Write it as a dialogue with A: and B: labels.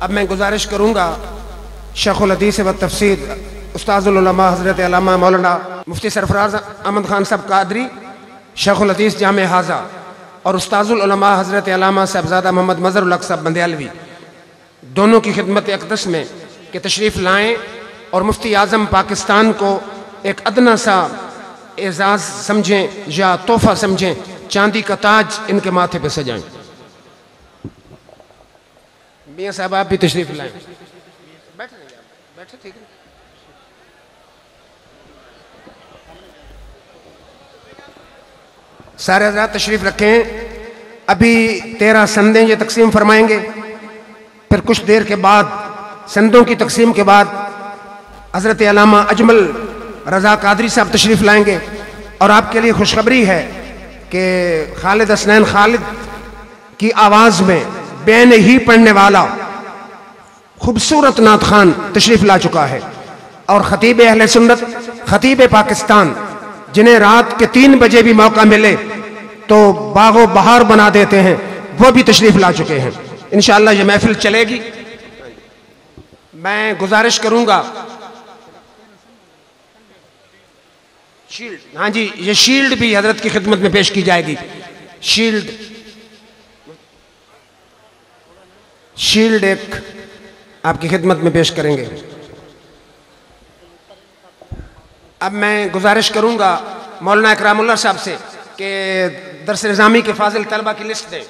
A: اب میں گزارش کروں گا شیخ الحدیث و تفسیر استاذ العلماء حضرت علامہ مولانا مفتی سرفراز احمد خان صاحب قادری، شیخ الحدیث جامع حاضہ، اور استاذ العلماء حضرت علامہ صاحبزادہ محمد مظہر الحق صاحب بندیالوی، دونوں کی خدمت اقدس میں کہ تشریف لائیں اور مفتی اعظم پاکستان کو ایک ادنا سا اعزاز سمجھیں یا تحفہ سمجھیں، چاندی کا تاج ان کے ماتھے پہ سجائیں۔ میاں صاحب آپ بھی تشریف لائیں، بیٹھے رہیے آپ، بیٹھے، ٹھیک ہے۔ سارے حضرات تشریف رکھیں۔ ابھی 13 سندیں یہ تقسیم فرمائیں گے، پھر کچھ دیر کے بعد سندوں کی تقسیم کے بعد حضرت علامہ اجمل رضا قادری صاحب تشریف لائیں گے، اور آپ کے لیے خوشخبری ہے کہ خالد حسنین خالد کی آواز میں بین ہی پڑھنے والا خوبصورت نعت خوان تشریف لا چکا ہے، اور خطیب اہل سنت، خطیب پاکستان، جنہیں رات کے 3 بجے بھی موقع ملے تو باغ و بہار بنا دیتے ہیں، وہ بھی تشریف لا چکے ہیں۔ انشاءاللہ یہ محفل چلے گی۔ میں گزارش کروں گا، شیلڈ، ہاں جی، یہ شیلڈ بھی حضرت کی خدمت میں پیش کی جائے گی۔ شیلڈ ایک آپ کی خدمت میں پیش کریں گے۔ اب میں گزارش کروں گا مولانا اکرام اللہ صاحب سے کہ درس نظامی کے فاضل طلبہ کی لسٹ دیں۔